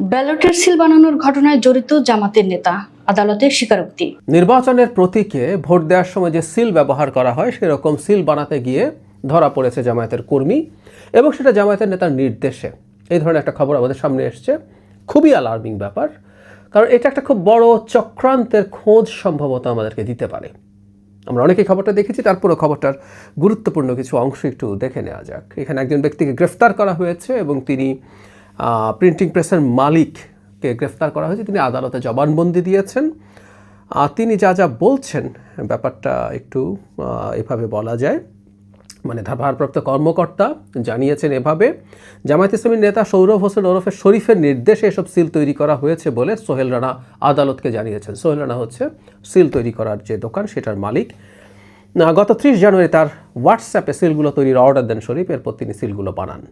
ব্যালটের seal বানানোর ঘটনায় জড়িত জামাতের নেতা, আদালতের স্বীকারোক্তি। নির্বাচনের প্রতীকে ভোট দেওয়ার সময় যে সিল ব্যবহার করা হয় সেরকম সিল বানাতে গিয়ে ধরা পড়েছে জামায়াতের কর্মী এবং সেটা জামায়াতের নেতার নির্দেশে। এই ধরনের একটা খবর আমাদের সামনে এসছে, খুবই অ্যালার্মিং ব্যাপার, কারণ এটা একটা খুব বড় চক্রান্তের খোঁজ সম্ভবত আমাদেরকে দিতে পারে। আমরা অনেকেই খবরটা দেখেছি, তারপরও খবরটার গুরুত্বপূর্ণ কিছু অংশ একটু দেখে নেওয়া যাক। এখানে একজন ব্যক্তিকে গ্রেফতার করা হয়েছে এবং তিনি প্রিন্টিং প্রেসের মালিককে গ্রেফতার করা হয়েছে। তিনি আদালতে জবানবন্দি দিয়েছেন। তিনি যা যা বলছেন ব্যাপারটা একটু এভাবে বলা যায়, মানে ভারপ্রাপ্ত কর্মকর্তা জানিয়েছেন এভাবে, জামায়াত ইসলামীর নেতা সৌরভ হোসেন ওরফে শরীফের নির্দেশে এসব সিল তৈরি করা হয়েছে বলে সোহেল রানা আদালতকে জানিয়েছেন। সোহেল রানা হচ্ছে সিল তৈরি করার যে দোকান সেটার মালিক। গত 30 জানুয়ারি তার হোয়াটসঅ্যাপে সিলগুলো তৈরির অর্ডার দেন শরীফ, এরপর তিনি সিলগুলো বানান।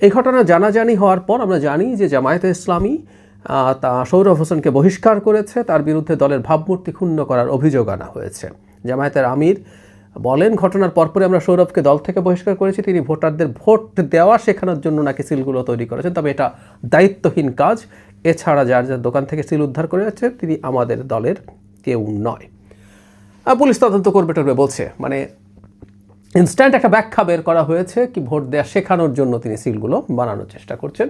এই ঘটনা জানাজানি হওয়ার পর আমরা জানি যে জামায়াতে ইসলামী তা সৌরভ হোসেনকে বহিষ্কার করেছে, তার বিরুদ্ধে দলের ভাবমূর্তি ক্ষুণ্ণ করার অভিযোগ আনা হয়েছে। জামায়াতের আমির বলেন, ঘটনার পরপরই আমরা সৌরভকে দল থেকে বহিষ্কার করেছি। তিনি ভোটারদের ভোট দেওয়া শেখানোর জন্য নাকি সিলগুলো তৈরি করেছেন, তবে এটা দায়িত্বহীন কাজ। এছাড়া যার যার দোকান থেকে সিল উদ্ধার করে যাচ্ছে তিনি আমাদের দলের কেউ নয়। পুলিশ তদন্ত করবে টরবে বলছে, মানে ইনস্ট্যান্ট একটা ব্যাখ্যা বের করা হয়েছে কি ভোট দেওয়া শেখানোর জন্য তিনি সিলগুলো বানানোর চেষ্টা করছেন।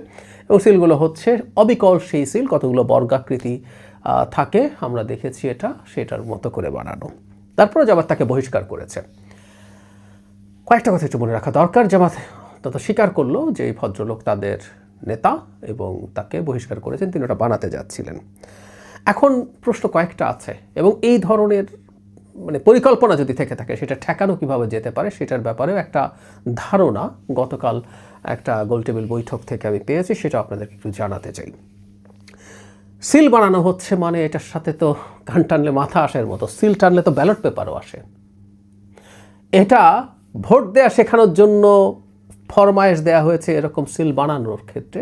এবং সিলগুলো হচ্ছে অবিকল সেই সিল, কতগুলো বর্গাকৃতি থাকে আমরা দেখেছি, এটা সেটার মতো করে বানানো। তারপরে জামাত তাকে বহিষ্কার করেছে। কয়েকটা কথা একটু মনে রাখা দরকার। জামাত তত স্বীকার করলো যে এই ভদ্রলোক তাদের নেতা এবং তাকে বহিষ্কার করেছেন, তিনি ওটা বানাতে যাচ্ছিলেন। এখন প্রশ্ন কয়েকটা আছে এবং এই ধরনের মানে পরিকল্পনা যদি থেকে থাকে সেটা ঠেকানো কিভাবে যেতে পারে সেটার ব্যাপারেও একটা ধারণা গতকাল একটা গোলটেবিল বৈঠক থেকে আমি পেয়েছি, সেটা আপনাদেরকে একটু জানাতে চাই। সিল বানানো হচ্ছে মানে এটার সাথে তো কান টানলে মাথা আসার মতো, সিল টানলে তো ব্যালট পেপারও আসে। এটা ভোট দেয়া শেখানোর জন্য ফরমায়েশ দেয়া হয়েছে এরকম সিল বানানোর ক্ষেত্রে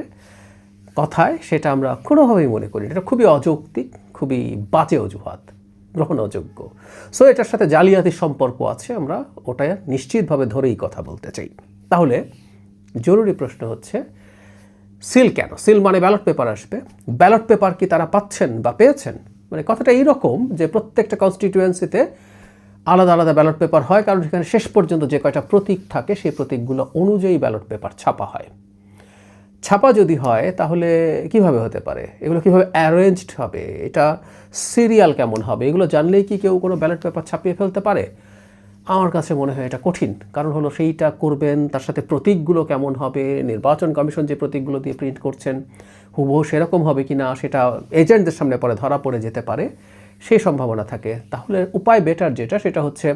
কথায়, সেটা আমরা কোনোভাবেই মনে করি এটা খুবই অযৌক্তিক, খুবই বাজে অজুহাত, গ্রহণ অযোগ্য। সো এটার সাথে জালিয়াতির সম্পর্ক আছে, আমরা ওটা নিশ্চিতভাবে ধরেই কথা বলতে চাই। তাহলে জরুরি প্রশ্ন হচ্ছে সিল কেন? সিল মানে ব্যালট পেপার আসবে। ব্যালট পেপার কি তারা পাচ্ছেন বা পেয়েছেন? মানে কথাটা এইরকম যে প্রত্যেকটা কনস্টিটিউয়েন্সিতে আলাদা আলাদা ব্যালট পেপার হয়, কারণ সেখানে শেষ পর্যন্ত যে কয়টা প্রতীক থাকে সেই প্রতীকগুলো অনুযায়ী ব্যালট পেপার ছাপা হয়। ছাপা যদি হয় তাহলে কিভাবে হতে পারে, এগুলো কিভাবে অ্যারেঞ্জড হবে, এটা সিরিয়াল কেমন হবে, এগুলো জানলেই কি কেউ কোনো ব্যালট পেপার ছাপিয়ে ফেলতে পারে? আমার কাছে মনে হয় এটা কঠিন। কারণ হলো সেইটা করবেন, তার সাথে প্রতীকগুলো কেমন হবে, নির্বাচন কমিশন যে প্রতীকগুলো দিয়ে প্রিন্ট করছেন হুবহু সেরকম হবে কি না সেটা এজেন্টদের সামনে পরে ধরা পড়ে যেতে পারে, সেই সম্ভাবনা থাকে। তাহলে উপায় বেটার যেটা সেটা হচ্ছে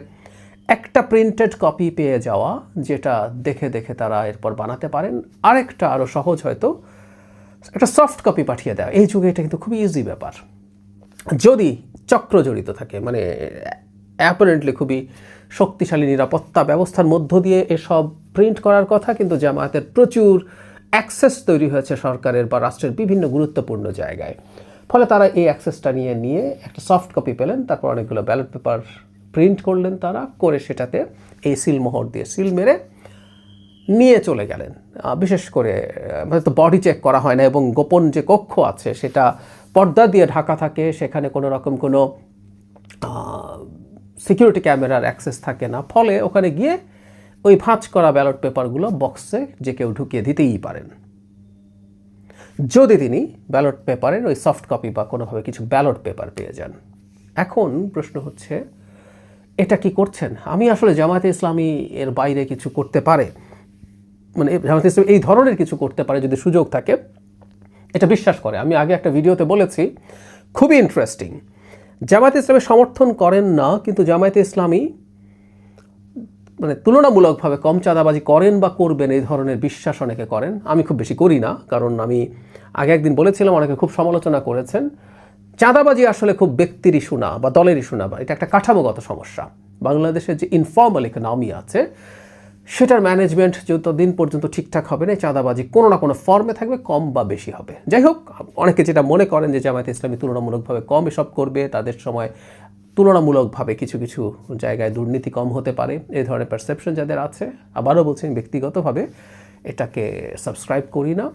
একটা প্রিন্টেড কপি পেয়ে যাওয়া, যেটা দেখে দেখে তারা এরপর বানাতে পারেন। আরেকটা আরও সহজ হয়তো একটা সফট কপি পাঠিয়ে দেওয়া। এই যুগে এটা কিন্তু খুবই ইজি ব্যাপার, যদি চক্র জড়িত থাকে, মানে অ্যাপারেন্টলি খুবই শক্তিশালী নিরাপত্তা ব্যবস্থার মধ্য দিয়ে এসব প্রিন্ট করার কথা, কিন্তু জামায়াতের প্রচুর অ্যাক্সেস তৈরি হয়েছে সরকারের বা রাষ্ট্রের বিভিন্ন গুরুত্বপূর্ণ জায়গায়। ফলে তারা এই অ্যাক্সেসটা নিয়ে একটা সফট কপি পেলেন, তারপর অনেকগুলো ব্যালট পেপার প্রিন্ট করলেন, তারা করে সেটাতে এই সিল মোহর দিয়ে সিল মেরে নিয়ে চলে গেলেন। বিশেষ করে হয়তো বডি চেক করা হয় না এবং গোপন যে কক্ষ আছে সেটা পর্দা দিয়ে ঢাকা থাকে, সেখানে কোনো রকম কোনো সিকিউরিটি ক্যামেরার অ্যাক্সেস থাকে না। ফলে ওখানে গিয়ে ওই ভাঁজ করা ব্যালট পেপারগুলো বক্সে যে কেউ ঢুকিয়ে দিতেই পারেন, যদি তিনি ব্যালট পেপারের ওই সফট কপি বা কোনোভাবে কিছু ব্যালট পেপার পেয়ে যান। এখন প্রশ্ন হচ্ছে এটা কি করছেন? আমি আসলে জামায়াতে ইসলামী এর বাইরে কিছু করতে পারে, মানে জামায়াতে ইসলামী এই ধরনের কিছু করতে পারে যদি সুযোগ থাকে, এটা বিশ্বাস করে। আমি আগে একটা ভিডিওতে বলেছি, খুবই ইন্টারেস্টিং। জামায়াতে ইসলামী সমর্থন করেন না, কিন্তু জামায়াতে ইসলামী মানে তুলনামূলকভাবে কম চাঁদাবাজি করেন বা করবেন এই ধরনের বিশ্বাস অনেকে করেন। আমি খুব বেশি করি না, কারণ আমি আগে একদিন বলেছিলাম, অনেকে খুব সমালোচনা করেছেন। চাঁদাবাজি আসলে খুব ব্যক্তির ইস্যু না বা দলের ইস্যু না, বা এটা একটা কাঠামোগত সমস্যা। বাংলাদেশের যে ইনফর্মাল ইকোনমি আছে সেটার ম্যানেজমেন্ট যতদিন পর্যন্ত ঠিকঠাক হবে না, চাঁদাবাজি কোনো না কোনো ফর্মে থাকবে, কম বা বেশি হবে। যাই হোক, অনেকে যেটা মনে করেন যে জামায়াতে ইসলামী তুলনামূলকভাবে কম এসব করবে, তাদের সময় তুলনামূলকভাবে কিছু কিছু জায়গায় দুর্নীতি কম হতে পারে, এই ধরনের পারসেপশন যাদের আছে, আবারও বলছি ব্যক্তিগতভাবে এটাকে সাবস্ক্রাইব করি না।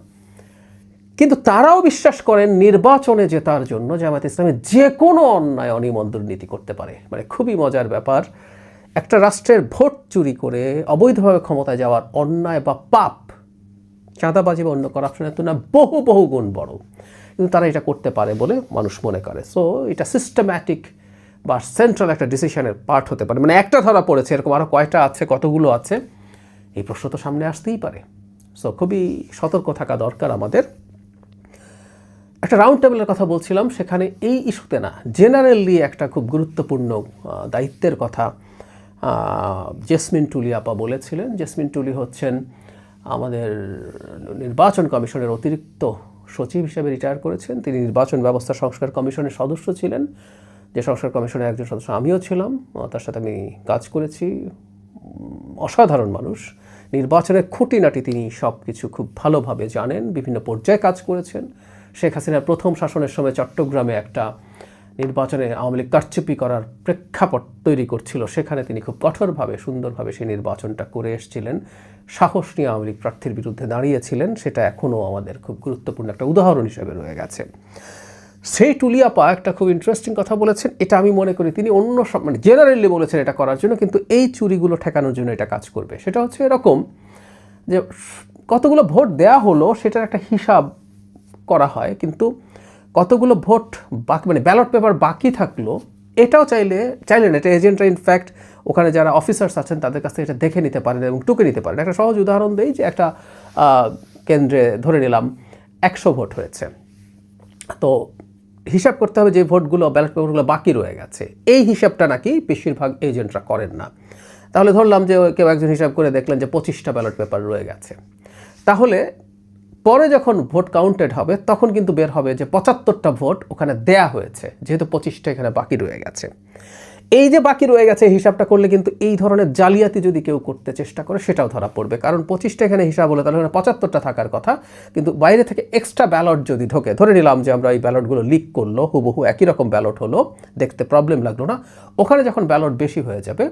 কিন্তু তারাও বিশ্বাস করেন নির্বাচনে জেতার জন্য জামায়াত ইসলামী যে কোনো অন্যায় অনিয়ম দুর্নীতি করতে পারে। মানে খুবই মজার ব্যাপার, একটা রাষ্ট্রের ভোট চুরি করে অবৈধভাবে ক্ষমতায় যাওয়ার অন্যায় বা পাপ চাঁদাবাজি বা অন্য করাপশনের তুলনায় বহু বহু গুণ বড়, কিন্তু তারা এটা করতে পারে বলে মানুষ মনে করে। সো এটা সিস্টেম্যাটিক বা সেন্ট্রাল একটা ডিসিশনের পার্ট হতে পারে। মানে একটা ধরা পড়েছে, এরকম আরও কয়টা আছে, কতগুলো আছে, এই প্রশ্ন তো সামনে আসতেই পারে। সো খুবই সতর্ক থাকা দরকার আমাদের। একটা রাউন্ড টেবিলের কথা বলছিলাম, সেখানে এই ইস্যুতে না, জেনারেলি একটা খুব গুরুত্বপূর্ণ দায়িত্বের কথা জেসমিন টুলি আপা বলেছিলেন। জেসমিন টুলি হচ্ছেন আমাদের নির্বাচন কমিশনের অতিরিক্ত সচিব হিসেবে রিটায়ার করেছেন। তিনি নির্বাচন ব্যবস্থা সংস্কার কমিশনের সদস্য ছিলেন, যে সংস্কার কমিশনের একজন সদস্য আমিও ছিলাম, তার সাথে আমি কাজ করেছি। অসাধারণ মানুষ, নির্বাচনের খুঁটিনাটি তিনি সব কিছু খুব ভালোভাবে জানেন, বিভিন্ন পর্যায়ে কাজ করেছেন। শেখ হাসিনার প্রথম শাসনের সময় চট্টগ্রামে একটা নির্বাচনে আওয়ামী লীগ কারচুপি করার প্রেক্ষাপট তৈরি করছিল, সেখানে তিনি খুব কঠোরভাবে সুন্দরভাবে সেই নির্বাচনটা করে এসেছিলেন, সাহস নিয়ে আওয়ামী লীগ প্রার্থীর বিরুদ্ধে দাঁড়িয়েছিলেন। সেটা এখনও আমাদের খুব গুরুত্বপূর্ণ একটা উদাহরণ হিসেবে রয়ে গেছে। সেই টুলিয়াপা একটা খুব ইন্টারেস্টিং কথা বলেছেন, এটা আমি মনে করি তিনি অন্য সব মানে জেনারেলি বলেছেন এটা করার জন্য, কিন্তু এই চুরিগুলো ঠেকানোর জন্য এটা কাজ করবে। সেটা হচ্ছে এরকম যে কতগুলো ভোট দেয়া হলো সেটার একটা হিসাব করা হয়, কিন্তু কতগুলো ভোট বাকি মানে ব্যালট পেপার বাকি থাকলো এটাও চাইলেন এটা এজেন্টরা ইনফ্যাক্ট ওখানে যারা অফিসার্স আছেন তাদের কাছ থেকে এটা দেখে নিতে পারেন এবং টুকে নিতে পারেন। একটা সহজ উদাহরণ দেই, যে একটা কেন্দ্রে ধরে নিলাম 100 ভোট হয়েছে, তো হিসাব করতে হবে যে ভোটগুলো ব্যালট পেপারগুলো বাকি রয়ে গেছে। এই হিসাবটা নাকি বেশিরভাগ এজেন্টরা করেন না। তাহলে ধরলাম যে কেউ একজন হিসাব করে দেখলেন যে 25টা ব্যালট পেপার রয়ে গেছে, তাহলে পরে যখন ভোট কাউন্টেড হবে তখন কিন্তু বের হবে যে 75টা ভোট ওখানে দেয়া হয়েছে, যেহেতু 25টা এখানে বাকি রয়ে গেছে। এই যে বাকি রয়ে গেছে হিসাবটা করলে কিন্তু এই ধরনের জালিয়াতি যদি কেউ করতে চেষ্টা করে সেটাও ধরা পড়বে, কারণ 25টা এখানে হিসাব হলে তাহলে 75টা থাকার কথা, কিন্তু বাইরে থেকে এক্সট্রা ব্যালট যদি ঢোকে, ধরে নিলাম যে আমরা এই ব্যালটগুলো লিক করলো, হুবহু একই রকম ব্যালট হলো, দেখতে প্রবলেম লাগলো না, ওখানে যখন ব্যালট বেশি হয়ে যাবে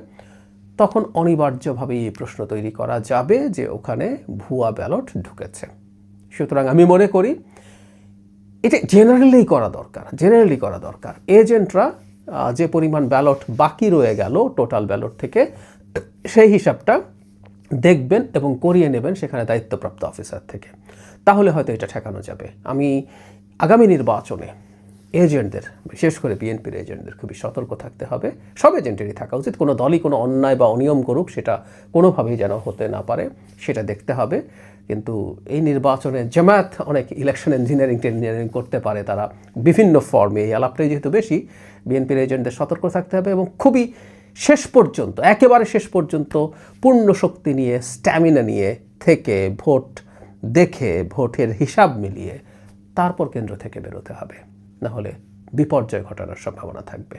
তখন অনিবার্যভাবে এই প্রশ্ন তৈরি করা যাবে যে ওখানে ভুয়া ব্যালট ঢুকেছে। সুতরাং আমি মনে করি এটা জেনারেলি করা দরকার। এজেন্টরা যে পরিমাণ ব্যালট বাকি রয়ে গেল টোটাল ব্যালট থেকে, সেই হিসাবটা দেখবেন এবং করিয়ে নেবেন সেখানে দায়িত্বপ্রাপ্ত অফিসার থেকে, তাহলে হয়তো এটা ঠেকানো যাবে। আমি আগামী নির্বাচনে এজেন্টদের, বিশেষ করে বিএনপির এজেন্টদের খুবই সতর্ক থাকতে হবে। সব এজেন্টেরই থাকা উচিত, কোনো দলই কোনো অন্যায় বা অনিয়ম করুক সেটা কোনোভাবেই যেন হতে না পারে সেটা দেখতে হবে। কিন্তু এই নির্বাচনে জামায়াত অনেক ইলেকশন ইঞ্জিনিয়ারিং করতে পারে, তারা বিভিন্ন ফর্মে, এই আলাপটাই যেহেতু বেশি, বিএনপির এজেন্টদের সতর্ক থাকতে হবে এবং খুবই একেবারে শেষ পর্যন্ত পূর্ণ শক্তি নিয়ে, স্ট্যামিনা নিয়ে থেকে ভোট দেখে, ভোটের হিসাব মিলিয়ে তারপর কেন্দ্র থেকে বেরোতে হবে, না হলে বিপর্যয় ঘটানোর সম্ভাবনা থাকবে।